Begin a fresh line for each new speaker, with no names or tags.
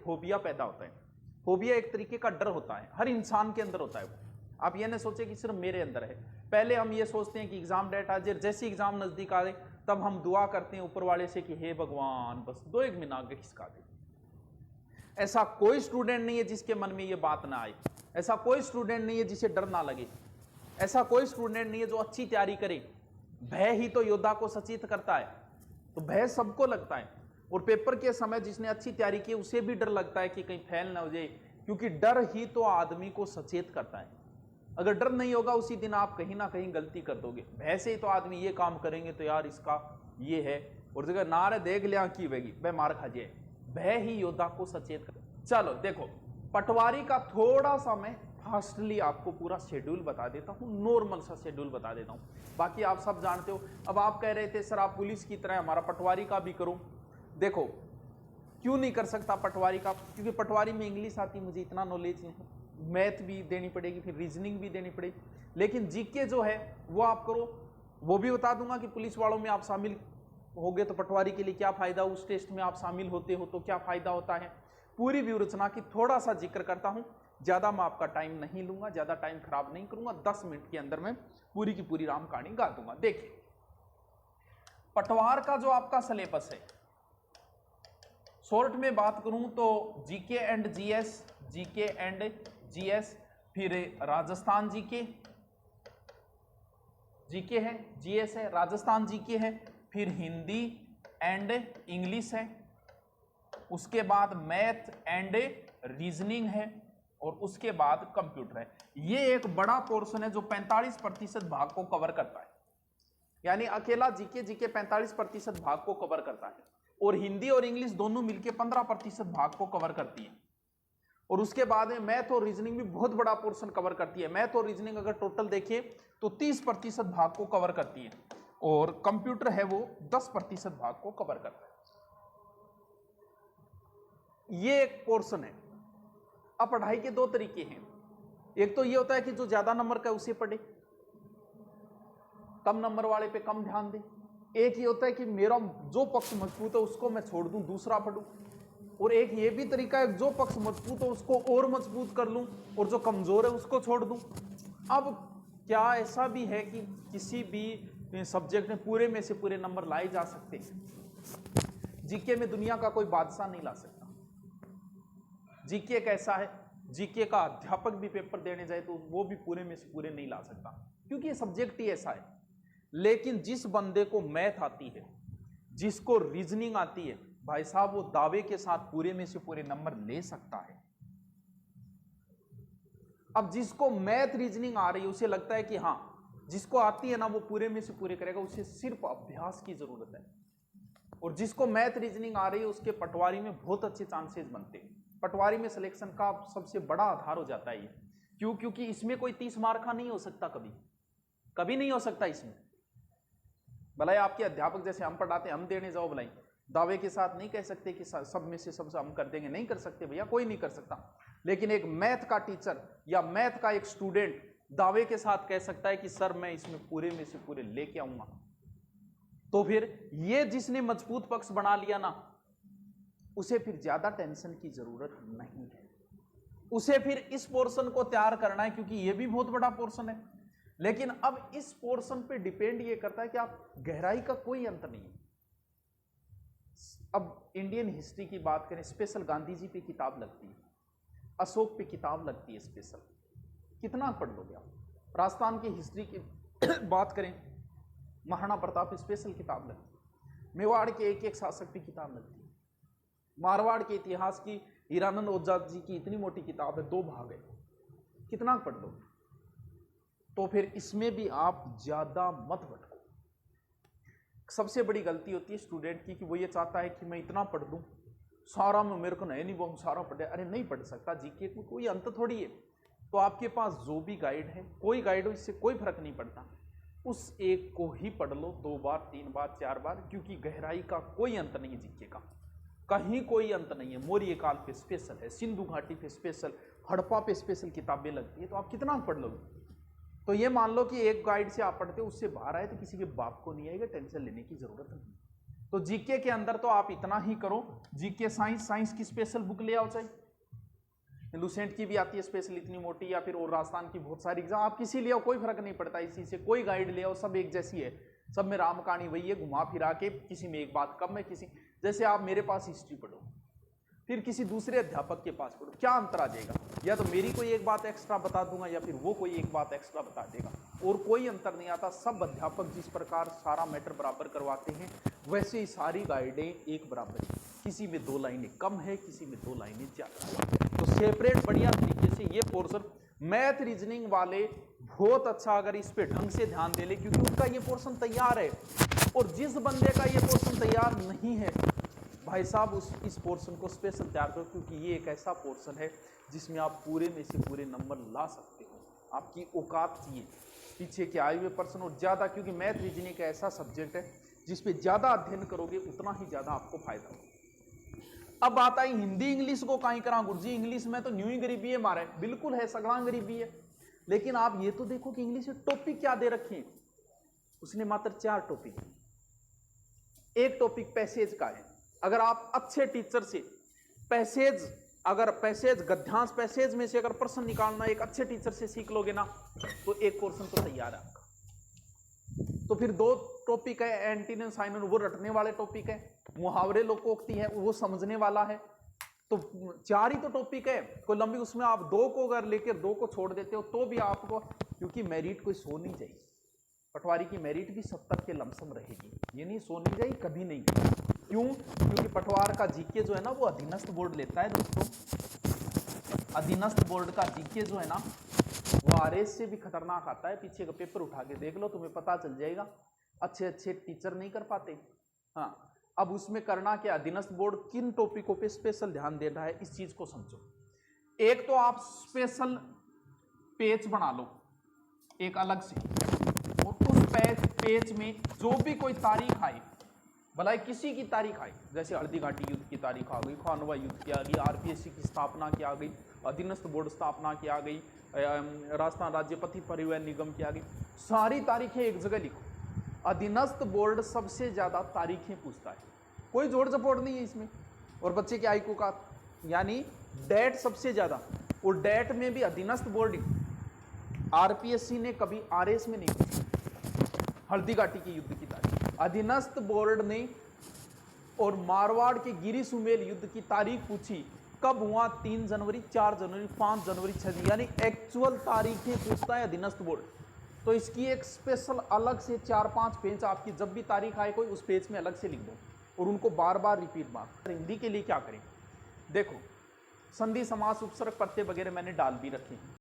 Phobia पैदा होता है। फोबिया एक तरीके का डर होता है, हर इंसान के अंदर होता है वो। आप ये नहीं सोचे कि सिर्फ मेरे अंदर है। पहले हम ये सोचते हैं कि एग्जाम डेट आ जाए, जैसे एग्जाम नजदीक आ जाए तब हम दुआ करते हैं ऊपर वाले से कि हे भगवान बस 2-1 महीना आगे खिसका दे। ऐसा कोई स्टूडेंट नहीं है जिसके मन में ये बात ना आए, ऐसा कोई स्टूडेंट नहीं है जिसे डर ना लगे, ऐसा कोई स्टूडेंट नहीं है जो अच्छी तैयारी करे। भय ही तो योद्धा को सचेत करता है, तो भय सबको लगता है। और पेपर के समय जिसने अच्छी तैयारी की उसे भी डर लगता है कि कहीं फेल ना हो जाए, क्योंकि डर ही तो आदमी को सचेत करता है। अगर डर नहीं होगा उसी दिन आप कहीं ना कहीं गलती कर दोगे। भय से ही तो आदमी ये काम करेंगे तो यार इसका ये है, और जगह नारे देख लिया की वेगी वह मार खा जाए। भय ही योद्धा को सचेत कर। चलो देखो, पटवारी का थोड़ा सा मैं फास्टली आपको पूरा शेड्यूल बता देता हूं, नॉर्मल सा शेड्यूल बता देता हूं, बाकी आप सब जानते हो। अब आप कह रहे थे सर आप पुलिस की तरह हमारा पटवारी का भी करो। देखो क्यों नहीं कर सकता पटवारी का, क्योंकि पटवारी में इंग्लिश आती, मुझे इतना नॉलेज नहीं है, मैथ भी देनी पड़ेगी, फिर रीजनिंग भी देनी पड़ेगी। लेकिन जीके जो है वो आप करो, वो भी बता दूंगा कि पुलिस वालों में आप शामिल हो गए तो पटवारी के लिए क्या फायदा, उस टेस्ट में आप शामिल होते हो तो क्या फायदा होता है। पूरी व्यूरचना की थोड़ा सा जिक्र करता हूं, ज्यादा मैं आपका टाइम नहीं लूंगा, ज्यादा टाइम खराब नहीं करूंगा, 10 मिनट के अंदर मैं पूरी की पूरी राम कहानी गा दूंगा। देखिए पटवार का जो आपका सिलेबस है, शॉर्ट में बात करूं तो GK and GS, GK and GS, फिर राजस्थान जीके, जीके है, जीएस है, राजस्थान जीके है, फिर हिंदी एंड इंग्लिश है, उसके बाद मैथ एंड रीजनिंग है, और उसके बाद कंप्यूटर है। ये एक बड़ा पोर्शन है जो 45% भाग को कवर करता है, यानी अकेला जीके 45% भाग को कवर करता है, और हिंदी और इंग्लिश दोनों मिलकर 15% भाग को कवर करती है। और उसके बाद में मैथ और रीजनिंग भी बहुत बड़ा पोर्शन कवर करती है। मैथ और रीजनिंग अगर टोटल देखें तो 30% भाग को कवर करती है, और कंप्यूटर है वो 10% भाग को कवर करता है। ये एक पोर्शन है। अब पढ़ाई के दो तरीके हैं, एक तो ये होता है कि जो ज्यादा नंबर का उसे पढ़े, कम नंबर वाले पे कम ध्यान दे। एक ये होता है कि मेरा जो पक्ष मजबूत है उसको मैं छोड़ दूं, दूसरा पढ़ूं। और एक ये भी तरीका है जो पक्ष मजबूत हो उसको और मजबूत कर लूं, और जो कमजोर है उसको छोड़ दूं। अब क्या ऐसा भी है कि किसी भी सब्जेक्ट में पूरे में से पूरे नंबर लाए जा सकते हैं? जीके में दुनिया का कोई बादशाह नहीं ला सकता। जीके कैसा है, जीके का अध्यापक भी पेपर देने जाए तो वो भी पूरे में से पूरे नहीं ला सकता, क्योंकि ये सब्जेक्ट ही ऐसा है। लेकिन जिस बंदे को मैथ आती है, जिसको रीजनिंग आती है, भाई साहब वो दावे के साथ पूरे में से पूरे नंबर ले सकता है। अब जिसको मैथ रीजनिंग आ रही है उसे लगता है कि हाँ जिसको आती है ना वो पूरे में से पूरे करेगा, उसे सिर्फ अभ्यास की जरूरत है। और जिसको मैथ रीजनिंग आ रही है उसके पटवारी में बहुत अच्छे चांसेस बनते हैं। पटवारी में सिलेक्शन का सबसे बड़ा आधार हो जाता है ये। क्यों? क्योंकि इसमें कोई 30 मार्क का नहीं हो सकता, कभी नहीं हो सकता इसमें। भलाई आपके अध्यापक जैसे हम पढ़ाते हैं, हम देने जाओ भलाई, दावे के साथ नहीं कह सकते कि सब में से सबसे हम कर देंगे, नहीं कर सकते भैया, कोई नहीं कर सकता। लेकिन एक मैथ का टीचर या मैथ का एक स्टूडेंट दावे के साथ कह सकता है कि सर मैं इसमें पूरे में से पूरे लेके आऊंगा। तो फिर ये जिसने मजबूत पक्ष बना लिया ना, उसे फिर ज्यादा टेंशन की जरूरत नहीं है। उसे फिर इस पोर्शन को तैयार करना है, क्योंकि ये भी बहुत बड़ा पोर्शन है। लेकिन अब इस पोर्शन पे डिपेंड ये करता है कि आप गहराई का कोई अंत नहीं है। अब इंडियन हिस्ट्री की बात करें, स्पेशल गांधी जी पे किताब लगती है, अशोक पे किताब लगती है स्पेशल, कितना पढ़ लोगे आप। राजस्थान की हिस्ट्री की बात करें, महाराणा प्रताप स्पेशल किताब लगती है, मेवाड़ के एक एक शासक पे किताब लगती है, मारवाड़ के इतिहास की हीरानंद ओझा जी की इतनी मोटी किताब है, 2 भाग है, कितना पढ़ लो। तो फिर इसमें भी आप ज्यादा मत भटको। सबसे बड़ी गलती होती है स्टूडेंट की कि वो ये चाहता है कि मैं इतना पढ़ लूं, सारा में मेरे को नहीं वो सारा पढ़े। अरे नहीं पढ़ सकता, जीके को कोई अंत थोड़ी है। तो आपके पास जो भी गाइड है, कोई गाइड हो, इससे कोई फर्क नहीं पड़ता, उस एक को ही पढ़ लो 2 बार 3 बार 4 बार, क्योंकि गहराई का कोई अंत नहीं है। जीके का कहीं कोई अंत नहीं है। मौर्य काल पे स्पेशल है, सिंधु घाटी पे स्पेशल, हड़प्पा पे स्पेशल किताबें लगती है, तो आप कितना पढ़ लोगे। तो ये मान लो कि एक गाइड से आप पढ़ते हो, उससे बाहर आए तो किसी के बाप को नहीं आएगा, टेंशन लेने की जरूरत नहीं। तो जीके के अंदर तो आप इतना ही करो, जीके साइंस की स्पेशल बुक ले आओ, चाहे लुसेंट की भी आती है स्पेशल इतनी मोटी, या फिर और राजस्थान की बहुत सारी एग्जाम, आप किसी ले आओ, कोई फर्क नहीं पड़ता, इसी से कोई गाइड ले आओ, सब एक जैसी है, सब में राम कहानी वही है, घुमा फिरा के, किसी में एक बात कम है, किसी जैसे आप मेरे पास हिस्ट्री पढ़ो, फिर किसी दूसरे अध्यापक के पास पढ़ो, क्या अंतर आ जाएगा? या तो मेरी कोई एक बात एक्स्ट्रा बता दूंगा, या फिर वो कोई एक बात एक्स्ट्रा बता देगा, और कोई अंतर नहीं आता। सब अध्यापक जिस प्रकार सारा मैटर बराबर करवाते हैं, वैसे ही सारी गाइडें एक बराबर है, किसी में 2 लाइनें कम है, किसी में 2 लाइनें ज्यादा। तो सेपरेट बढ़िया तरीके से ये पोर्शन मैथ रीजनिंग वाले बहुत अच्छा अगर इस पे ढंग से ध्यान दे ले, क्योंकि उनका ये पोर्शन तैयार है, और जिस बंदे का ये पोर्शन तैयार नहीं है भाई साहब, इस पोर्शन को स्पेशल तैयार करो, क्योंकि ये एक ऐसा पोर्शन है जिसमें आप पूरे में से पूरे नंबर ला सकते हो। आपकी औकात चाहिए पीछे के आए हुए पर्सन, और ज़्यादा, क्योंकि मैथ रीजनिंग एक ऐसा सब्जेक्ट है जिस पे ज़्यादा अध्ययन करोगे उतना ही ज़्यादा आपको फायदा होगा। अब बात आई हिंदी इंग्लिश को कहीं करा गुरुजी, इंग्लिश में तो न्यू ही गरीबी है मारे, बिल्कुल है, सगड़ा गरीबी है, लेकिन आप ये तो देखो कि इंग्लिश में टॉपिक क्या दे रखे हैं। उसने मात्र 4 टॉपिक, एक टॉपिक पैसेज का है। अगर आप अच्छे टीचर से पैसेज, अगर पैसेज गद्यांश पैसेज में से अगर प्रश्न निकालना एक अच्छे टीचर से सीख लोगे ना, तो एक पोर्शन तो तैयार है आपका। तो फिर 2 टॉपिक है, एंटीनिम साइनोनिम वो रटने वाले टॉपिक है, मुहावरे लोकोक्ति है वो समझने वाला है, तो 4 ही तो टॉपिक है, कोई लंबी, उसमें आप 2 को अगर लेकर 2 को छोड़ देते हो तो भी आपको, क्योंकि मेरिट कोई सो नहीं जाएगी, पटवारी की मेरिट भी 70 के लमसम रहेगी, ये नहीं सो नहीं जाएगी, कभी नहीं। क्यों? क्योंकि पटवार का जीके जो है ना वो अधीनस्थ बोर्ड लेता है दोस्तों, अधीनस्थ बोर्ड का जीके जो है ना वो आरएस से भी खतरनाक आता है। पीछे का पेपर उठा के देख लो, तुम्हें पता चल जाएगा, अच्छे अच्छे टीचर नहीं कर पाते। हाँ, अब उसमें करना क्या, अधीनस्थ बोर्ड किन टॉपिकों पे स्पेशल ध्यान दे रहा है, इस चीज को समझो। एक तो आप स्पेशल पेज बना लो एक अलग से, और उस पेज में जो भी कोई तारीख आए, भला किसी की तारीख आई, जैसे हल्दी घाटी युद्ध की तारीख आ गई, खानवा युद्ध की आ गई, आरपीएससी की स्थापना की आ गई, अधीनस्थ बोर्ड स्थापना की आ गई, राजस्थान राज्य पथ परिवहन निगम की आ गई, सारी तारीखें एक जगह लिखो। अधीनस्थ बोर्ड सबसे ज्यादा तारीखें पूछता है, कोई जोड़ जपोड़ नहीं है इसमें, और बच्चे के आईक्यू का यानी डेट सबसे ज्यादा, और डेट में भी अधीनस्थ बोर्ड, आरपीएससी ने कभी आरएस में नहीं पूछी हल्दी घाटी की युद्ध की तारीख, अधीनस्थ बोर्ड ने और मारवाड़ के गिरी सुमेल युद्ध की तारीख पूछी, कब हुआ, 3 जनवरी, 4 जनवरी, 5 जनवरी, 6 जनवरी, यानी एक्चुअल तारीखें पूछता है अधीनस्थ बोर्ड। तो इसकी एक स्पेशल अलग से 4-5 पेज आपकी, जब भी तारीख आए कोई, उस पेज में अलग से लिख दो, और उनको बार बार रिपीट मार। हिंदी के लिए क्या करें, देखो संधि समास उपसर्ग प्रत्यय वगैरह मैंने डाल भी रखे हैं।